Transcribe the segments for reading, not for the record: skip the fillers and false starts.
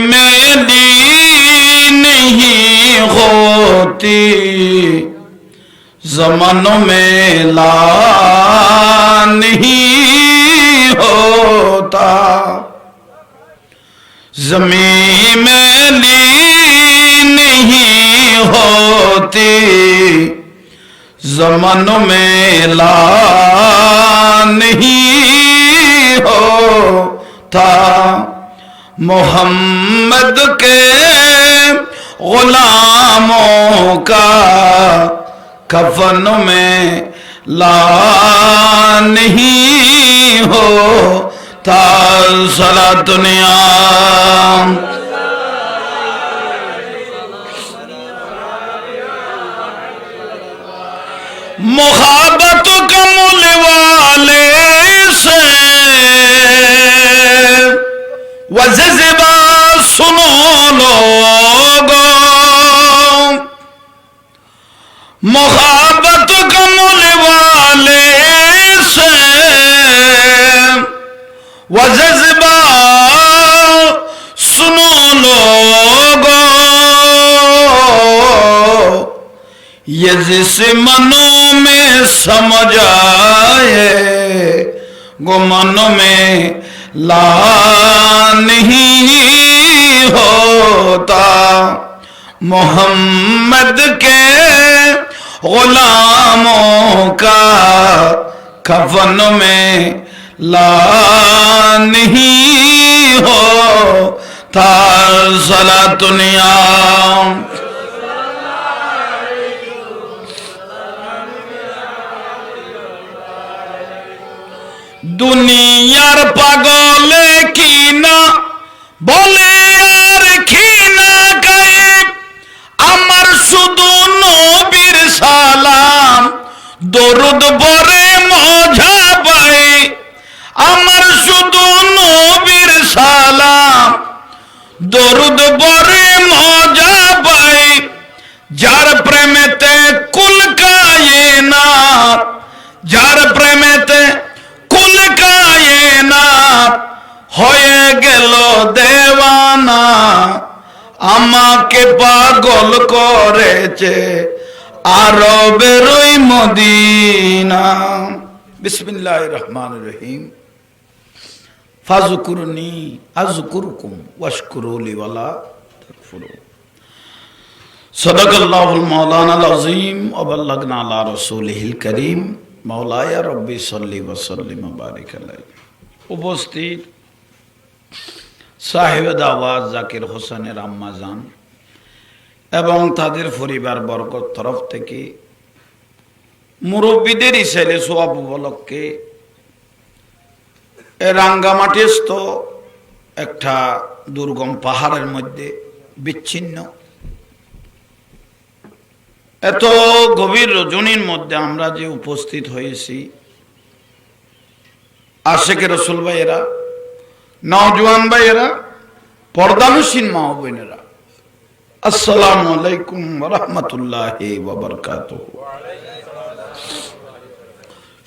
में ली नहीं होती, ज़मानों में ला नहीं होता। ज़मीन में ली नहीं होती, ज़मानों में ला नहीं होता। मोहम्मद के गुलामों का कफन में ला नहीं होता। सलात दुनिया मोहब्बत कमल वाले से वज़ज़बा सुनो लोगों, मोहब्बत कमल वाले से वज़ज़बा सुनो लोगों। ये जिस मनों में समझ आए वो मनों में ला नहीं होता। मोहम्मद के गुलामों का कफन में ला नहीं होता। सलात दुनिया दुनियार पागले की ना बोले यार खीना गाए আমার শুধু নবীর সালাম দরুদ পড়ে মজা পাই। আমার শুধু নবীর সালাম দরুদ পড়ে মজা পাই। যার প্রেমেতে কুল কায়নাত, যার প্রেমেতে কুল কায়নাত হয়ে গেল দেওয়ানা, আমাকে পাগল করেছে আরবের ওই মদিনা। বিসমিল্লাহির রহমানির রহিম। ফাযকুরনি আযকুরকুম ওয়াশকুরুলি ওয়ালা তাকফুরুন। সাদাকাল্লাহুল মাওলানাল আযীম ওয়া বাল্লাগনা আলা রাসূলিহিল কারীম। মাওলায়া রব্বি সাল্লি ওয়া সাল্লিম ওয়া বারিক আলাইহি। উপস্থিত সাহেব দাওয়াত জাকির হোসেনের আম্মা জান এবং তাদের পরিবার বর্গর তরফ থেকে মুরব্বীদের ছেলে সোয়াব উপলক্ষে রাঙ্গামাটিস্থ একটা দুর্গম পাহাড়ের মধ্যে বিচ্ছিন্ন এত গভীর রজনীর মধ্যে আমরা যে উপস্থিত হয়েছি, আশেকে রসুল ভাইয়েরা, নওজোয়ান ভাইয়েরা, পর্দানুসীন মা বোনেরা, আসসালামু আলাইকুম ওয়া রাহমাতুল্লাহি ওয়া বারাকাতুহু।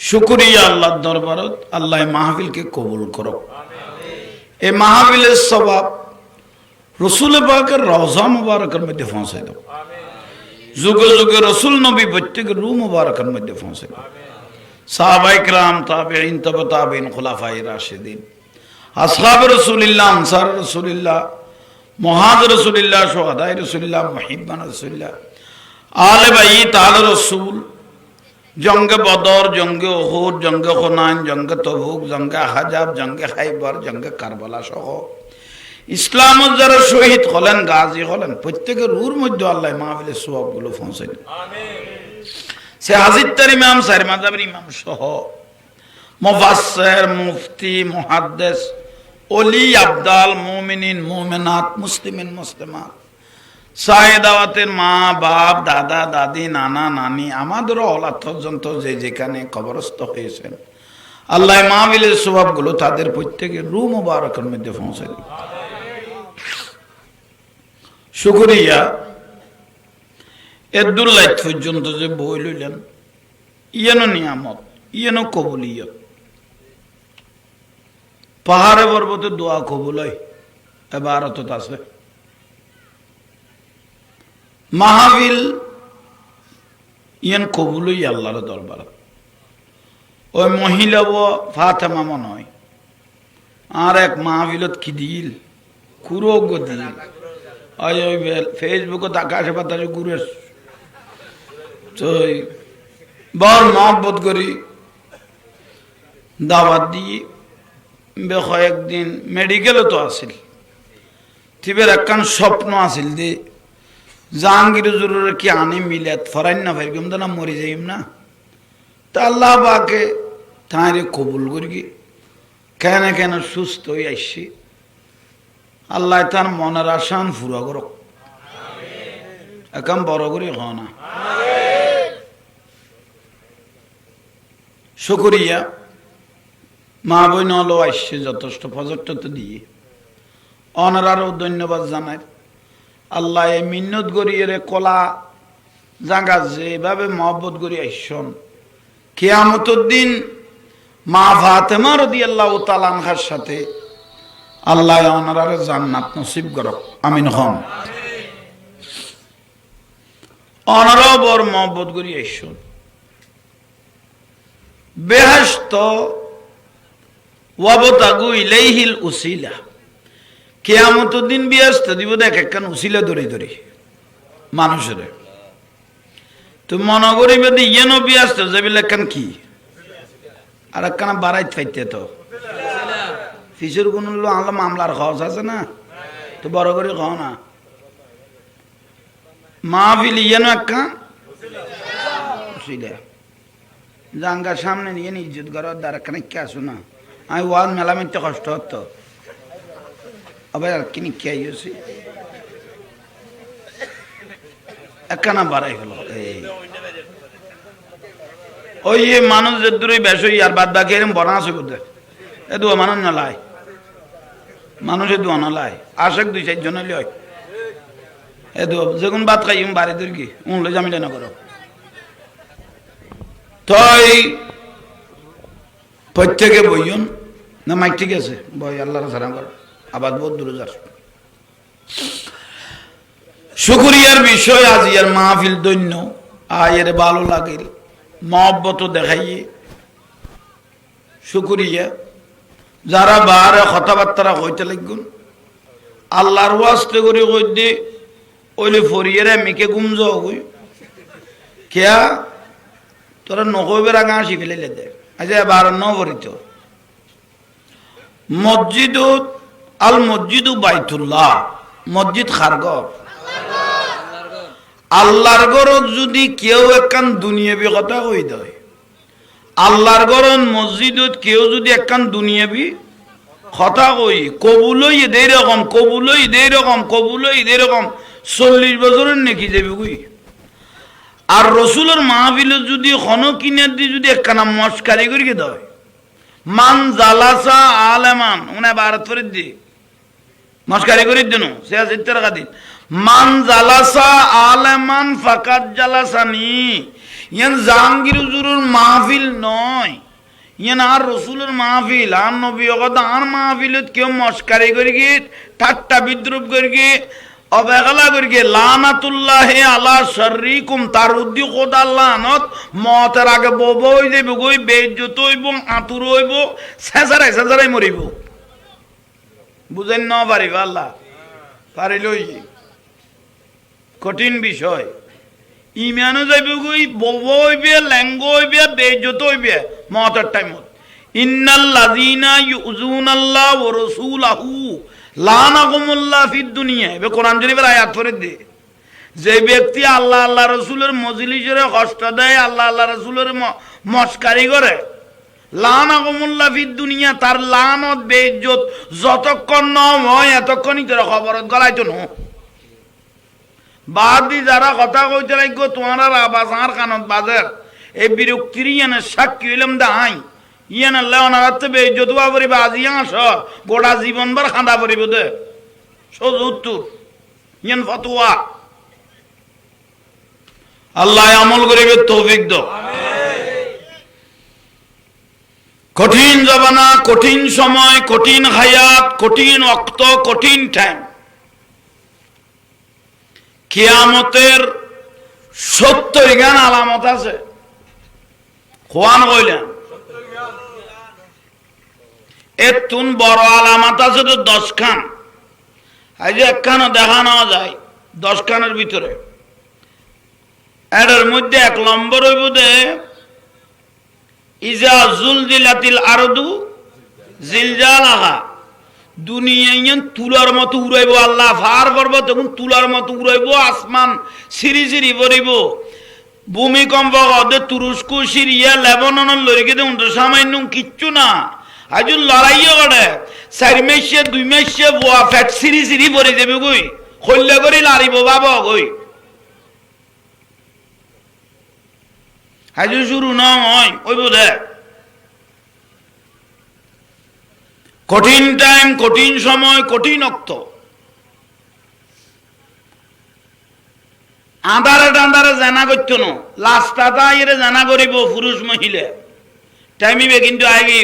শুকরিয়া আল্লাহর দরবারত, আল্লাহ মাহফিলকে কবুল করো। এই মাহফিলের সওয়াব রসুল পাকের রওজা মুবারকের মধ্যে পৌঁছে দাও। যুগে যুগে রসুল নবী প্রত্যেক রূহ মুবারকের মধ্যে পৌঁছে দাও। সাহাবায়ে কিরাম, তাবেঈন, তাবে তাবেঈন, খুলাফায়ে রাশিদিন, আসহাবে রাসূলিল্লাহ, আনসার রাসূলিল্লাহ, মুহাজির রাসূলিল্লাহ, শুহাদায়ে রাসূলিল্লাহ, মুহিব্বান রাসূলিল্লাহ, আলে বাইত আলে রাসূল, জঙ্গে বদর, জঙ্গে উহুদ, জঙ্গে হুনাইন, জঙ্গে তবুক, জঙ্গে আহজাব, জঙ্গে খাইবার, জঙ্গে কারবালা সহ ইসলামের যারা শহীদ হলেন, গাজী হলেন, প্রত্যেকের রূর মধ্যে আল্লাহ মাহফিলের সওয়াবগুলো পৌঁছে দেন। সে হাজির ইমাম, চার মাযহাবের ইমাম সহ মুফাসসির, মুফতি, মুহাদ্দিস, ওলি, আবদাল, মুমিনিন, মুমিনাত, মুসলিমিন, মুসলিমাত, সাহেদাওয়াতের মা, বাপ, দাদা, দাদি, নানা, নানি, আমাদেরও অলাদ পর্যন্ত যে যেখানে কবরস্থ হয়েছেন, আল্লাহ মাহফিলের সওয়াবগুলো তাদের প্রত্যেকের রূহ মুবারকের মধ্যে পৌঁছে দেন। শুকরিয়া। এদুল্লাহ পর্যন্ত যে বই লইলেন, ইয়েনো নিয়ামত, ইয়েনো কবুলিয়ত। পাহাড়ে পর্বতে দোয়া কবুল হয়, এবারত আছে মাহফিল ইয়ান কবুলই আল্লাহর দরবার ওই মহিলা ও ফাতেমা মনে হয় আর এক মাহফিলত কি দিল কুরো দিল ওই ফেসবুকে আকাশে বাতাসে ঘুরে তো বড় মহব্বত করি দাওয়াত দিয়ে কয়েকদিন মেডিকেলও তো আসিল তিবের একখান স্বপ্ন আসিল দে জাহাঙ্গীর হুজুরের কি আনি মিলাত ফরাইন না ফাইরগম তো না মরি যাইম না তা আল্লাহ পাকে তাঁরে কবুল করি কেন কেন সুস্থ হয়ে আসছি আল্লাহ তার মনের আশান ফুরা করক এখন বড় করে হ না শুকরিয়া মা বোন হলো আসছে যথেষ্ট ফজরটা দিয়ে অনারারও ধন্যবাদ জানাই আল্লাহ এই মিন্নত গড়িয়ে কলা জাগা যেভাবে মহব্বত করি আসছেন কিয়ামতের দিন মা ফাতেমা রাদিয়াল্লাহু তাআলা আনহার সাথে আল্লাহ ওনার জান্নাত নসিব করক আমিন হন ওনারও বড় মহব্বত করি আসছেন বেহেশত ওয়াবতাগু ইলাইহিল উসিলা কিয়ামতের দিন বেহেশত দিব দেখ একখান উসিলা ধরে ধরে মানুষের তো মনে করিবে ইয়েন বেহেশত যাবিল একখান কি আর একখানা বাড়াইতে পাইতে তো ফিসের কোন আল্লাহ মামলার খরচ আছে না তো বড় করে খাও না মাহফিল ইয়েন একখান উসিলা জাঙ্গার সামনে নিয়ে ইজ্জত করার দ্বারা খানিক কে আসো না আমি ওয়াজ মেলা মিথ্যে কষ্ট হতো আবার আর কিনি কে আইছি একখানা বাড়াই হলো ওই মানুষ যে দূরে বেশ আর বাদ বাকি এরকম বনা আছে কোথায় এ দু মানুষ নালায় মানুষে দু নালায় আসে 2-4 জন লয় এ দু যখন ভাত খাই বাড়ি দূর কি উনলে জামিলে না করো তাই প্রত্যেকে বইন না মাইক ঠিক আছে বই আল্লাহর সালাম করো আবার বহুত দূরে যাস শুকরিয়ার বিষয় আজ ইয়ার মাহফিল দৈন্য আয়ের ভালো লাগিল মহব্বত দেখাইয়ে শুকরিয়া যারা বাহারে কথাবার্তা হইতে লাগুন আল্লাহর ওয়াস্তে করে কই দে ওইলে ফরিয়েরা মেকে গুমজ হই কেয়া তোরা নকবের আগে আসি ফেলে দে আজ এবার নবরিত মসজিদ আল মসজিদ বাইতুল্লাহ মসজিদ খারগর আল্লাহর ঘরত যদি কেউ একখান দুনিয়াবি কথা কই দেয় আল্লাহর ঘরত মসজিদত কেউ যদি একখান দুনিয়াবি কথা কই কবুলই দে রকম কবুলই দে রকম কবুলই দে রকম 40 বছরের নাকি যাবে কই আর রসুলের মাহফিল যদি হনো কিনার দিয়ে যদি একখানা মস্কারি করিয়ে দেয় মান জালাসা আলেমান উনি ভারত করে দি মস্কারি করি দিন সে আছে টাকা দিন মান জালাসা আলেমান ফাকাত জালাসানি ইয়ান জাহাঙ্গীর হুজুরের মাহফিল নয় ইয়ান আর রসুলের মাহফিল আর নবী কথা আর মাহফিলত কেউ মস্কারি করি গিয়ে ঠাট্টা বিদ্রুপ করি গিয়ে অবহেলা করিকে লানাতুল্লাহ আলা শাররিকুম তার উদ্দি খোদা লানত মতের আগে বব হই যাইব গই বেইজ্জত হইব আতুর হইব সেজারাই মরিব বুঝেন না পারিব আল্লাহ পারিলই কঠিন বিষয় ইমানও যাইব গই বব হইবে ল্যাঙ্গ হইবে বেইজ্জত হইবে মতের টাইমত ইন্নাল লাযিনা ইউযুনাল্লাহ ওয়া রাসূলাহু লানাকুমুল্লাহ ফিদ দুনিয়া এবে কোরআন শরীফের আয়াত পড়ে দে যে ব্যক্তি আল্লাহ আল্লাহ রাসূলের মজলিসে কষ্ট দেয় আল্লাহ আল্লাহ রাসূলের মস্কারি করে লানাকুমুল্লাহ ফিদ দুনিয়া তার লানত বেইজ্জত যতক্ষণ না হয় এতক্ষণই তোর খবরত গলাইতো ন বাদি যারা কথা কইতে লাগো তোমার আবাস আর কানত বাজার এই বিরক্তির ইয়ানে সাক্ষী হইলাম দা আই ইয়ান আল্লাহ অনারাতে বেইজ্জত হওয়া পরিবে আজি আস গোটা জীবনবার খাঁদা পরিব দে সোজ উত্তর ইয়ান ফতোয়া আল্লাহ আমল করিবে তৌফিক দাও কঠিন জমানা, কঠিন সময়, কঠিন হায়াত, কঠিন অক্ত, কঠিন টাইম। কিয়ামতের 70 গান আলামত আছে। কোয়ান কইলেন এতুন বড় আলামত আছে তো 10 খান। আজ একখানও দেখানো যায় 10 খানের ভিতরে। এর মধ্যে 1 নম্বর হইব দে ইজা জুলজিলাতিল আরদু জিলজালাহা। দুনিয়া ইয়ান তুলার মতো উড়াইব আল্লাহ, ফার করব তখন তুলার মতো উড়াইব, আসমান সিরি সিরি ভরিব। ভূমিকম্প হতে তুরস্ক, সিরিয়া, লেবানন লড়িকে দেন সামান্য কিচ্ছু না। আজ লড়াইও করে 4 মাসে 2 মাসে বোয়া ফ্যাট সিরি সিরি ভরে যাবে গই, খল্লে করে লারিব বাবা গই। আজ শুরু নয় ওই বোধে। কঠিন টাইম, কঠিন সময়, কঠিন অক্ত। আন্ধারে টান্ধারে জানা করতো না, লাস্টাটা এর জানা করিব পুরুষ মহিলা টাইমিবে কিন্তু আগে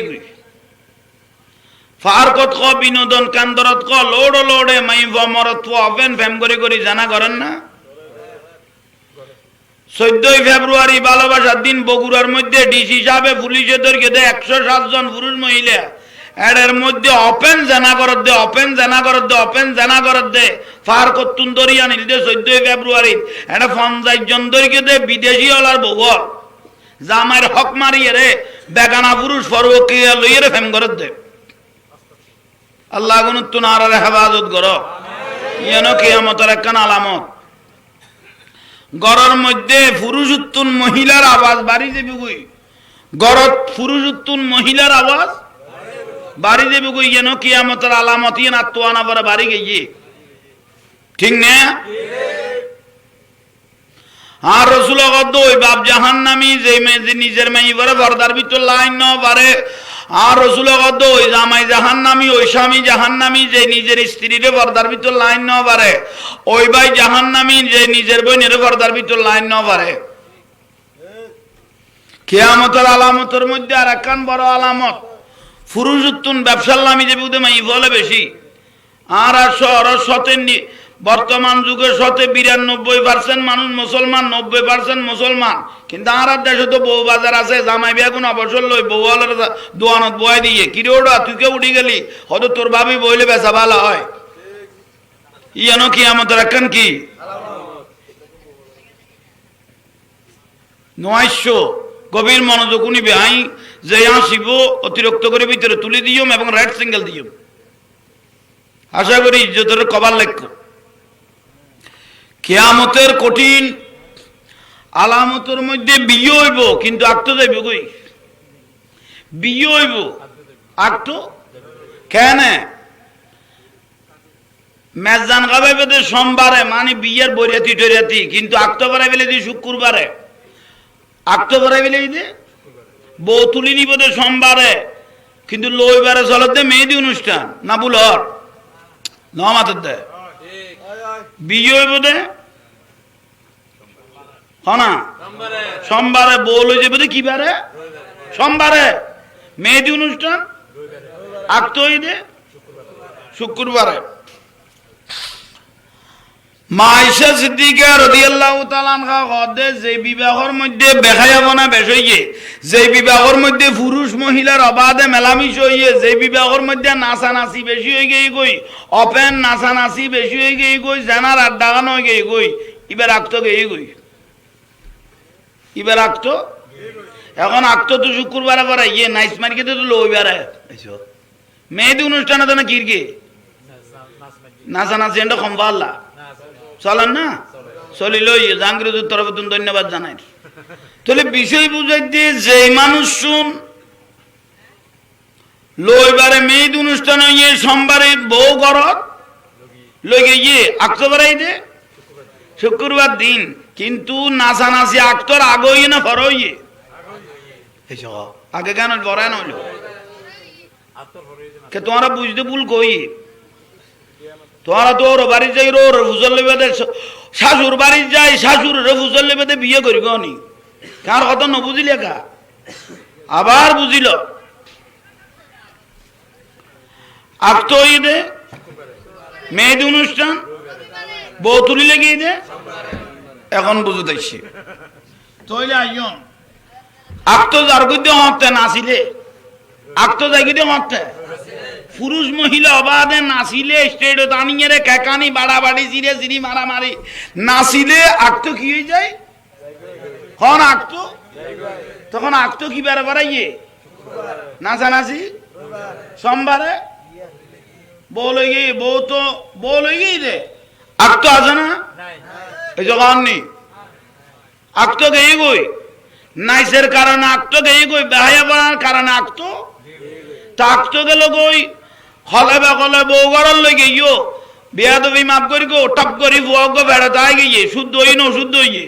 ফারকত ক বিনোদন কেন্দ্রত ক লোড় লোড়ে মাইভ মরত অফেন ফেম করে জানা করেন না। 14 ফেব্রুয়ারি ভালোবাসার দিন বগুড়ার মধ্যে ডিসি সাহেবে পুলিশে ধরিয়ে দেয় 107 জন পুরুষ মহিলা। এর মধ্যে ওপেন জানা করত দে, ওপেন জানা করত দে, ওপেন জানা করত দে। ফারকত তুন দরিয়া নিল দে 14 ফেব্রুয়ারি। এটা 50 জন ধরিয়ে দে বিদেশি হলার বউর জামাইয়ের হক মারিয়ে রে বেগানা পুরুষ ফরওকিয়া লইয়ে রে ফেম করত দে। আল্লাহ গুনুত্তুন আর হেফাজত করো। ইয়ানো কিয়ামতের একখান আলামত। গড়ের মধ্যে পুরুষোত্তম মহিলার আওয়াজ বাড়ি যাবে কই, গড়ত পুরুষোত্তম মহিলার আওয়াজ বাড়ি যাবে কই। যেন কিয়ামতের আলামত ইয়ে আত্মানা পরে বাড়ি গিয়ে ঠিক না। আর রসুল ওই বাপ জাহান্নামী যে নিজের মেয়ে পরে পর্দার ভিতর লাইন ন পারে। আর রসুল ওই জামাই জাহান্নামী, ওই স্বামী জাহান্নামী যে নিজের স্ত্রীরে পর্দার ভিতর লাইন ন পারে। ওই ভাই জাহান্নামী যে নিজের বোনের পর্দার ভিতর লাইন ন পারে। কিয়ামতের আলামতের মধ্যে আর একখান বড় আলামত পুরুষোত্তম ব্যবসার নামী যে বুধে মাই বলে বেশি। আর শহর সতেন বর্তমান যুগের 92% মানুষ মুসলমান, 90% মুসলমান। কিন্তু আর দেশে তো বউ বাজার আছে, জামাই বিয়া কোন অবসর লই বউ হলের দোয়ানত বয় দিয়ে কিরে ওটা তুই কে উঠি গেলি, হয়তো তোর ভাবি বইলে বেচা ভালো হয়। ইয়ানো কিয়ামতের একখান কি 900 গভীর মনোযোগ নিবে। আই যে আসিব অতিরিক্ত করে ভিতরে তুলে দিও এবং রাইট সিঙ্গেল দিও। আশা করি ইজ্জতের কবার লেখ। কিয়ামতের কঠিন আলামতের মধ্যে বিয়ে হইব, কিন্তু আক্ত যাইব কই, বিয়ে হইব আক্ত কেন মেজান খাবাই পেতে সোমবারে মানে বিয়ের বরিয়াতি টরিয়াতি, কিন্তু আক্ত বাড়াই বেলে দি শুক্রবারে, আক্ত বাড়াই বেলে দে বউ তুলি নিব দে সোমবারে, কিন্তু লইবারে চলতে মেহেদি অনুষ্ঠান না বুলর নমাতের দে বিয়ে হইব দে না সোমবারে বউ লই যাবে দে কি বারে সোমবারে, মেহেদি অনুষ্ঠান আক্ত হই দে শুক্রবারে। মা আয়েশা সিদ্দিকা রাদিয়াল্লাহু তাআলা আনহা কদে যে বিবাহের মধ্যে বেখায়াবনা বেশ হইয়ে, যে বিবাহের মধ্যে পুরুষ মহিলার অবাধে মেলামিশ হইয়ে, যে বিবাহের মধ্যে নাচানাচি বেশি হয়ে গিয়ে গই, ওপেন নাচানাচি বেশি হয়ে গিয়ে গই, জানার আড্ডা গান হয়ে গিয়ে গই, এবার আক্ত গিয়ে গই, এবার আক্ত এখন আক্ত তো শুক্রবারে পরে ইয়ে নাইস মার্কেটে তো লইবারে মেহেদি অনুষ্ঠানে তো না কিরকে নাচানাচি এটা কম পাল্লা চলেন না চলিল জাহাঙ্গীরের তরফ ধন্যবাদ জানাই। তাহলে বিষয় বুঝাই দিয়ে যে মানুষ শুন লইবারে মেয়েদ অনুষ্ঠান হইয়ে সোমবারে বউ ঘরত লই গিয়ে আক্ত বাড়াই দে শুক্রবার দিন, কিন্তু নাচানাচি আক্তর আগে হইয়ে না ফর হইয়ে আগে কেন বড়ায় নইল তোমরা বুঝতে ভুল কই, তোরা তো ওর বাড়ি যাই ওর ফুজল লেবে শাশুর বাড়ি যাই শাশুর ফুজল লেবে বিয়ে করিব নি, কার কথা ন বুঝিলে কা আবার বুঝিল আকতো ঈদে মেহেদি অনুষ্ঠান বউ তুলি লেগিয়ে দে এখন বুঝতেছি তইলে আইন আকতো যার গদ্য হতে নাচিলে আকতো যাই গদ্য হতে পুরুষ মহিলা অবাধে নাচিলে স্টেজে টানিয়ে রে কেকানি বাড়াবাড়ি জিরে জিরি মারামারি নাচিলে আকতো কি হয়ে যায় কখন আকতো তখন আকতো কি বেড়া বেড়াইয়ে নাচানাচি সোমবারে বল হয়ে গিয়ে বউ হয়ে গিয়ে রে আকতো আছে না এই জগান নেই আকতো গেয়ে গই নাইসের কারণে আকতো গেয়ে গই বেহায়া পড়ার কারণে আকতো তাকতো গেল গই হলে বেকলে বউ গড়ার লই গিয়ে বিয়া তো মাফ করি গো টপ করি ফুয়া গো বেড়াতে আয় গিয়ে শুদ্ধ হই না অশুদ্ধ হইয়ে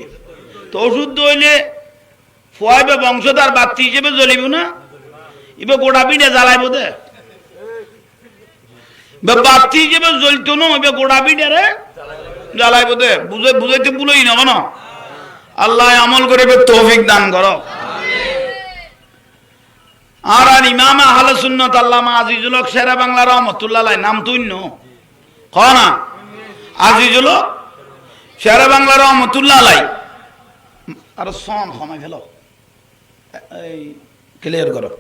তো অশুদ্ধ হইলে ফুয়াইবে বংশধার বাতি হিসেবে জ্বলিব না এবে গোটা পিঠে জ্বালাইব দে বাতি হিসেবে জ্বলতো না এবে গোটা পিঠে রে জ্বালাইব দে বুঝাইতে ভুলই না কেন আল্লাহ আমল করে তৌফিক দান করো আর ইমাম আহলে সুন্নাত আল্লামা আজিজুল হক শেরে বাংলা রহমাতুল্লাহ আলাইহি নাম তুইন ক না আজিজুল হক শেরে বাংলা রহমাতুল্লাহ আলাইহি আর সন ক্ষমা ফেলো এই ক্লিয়ার করো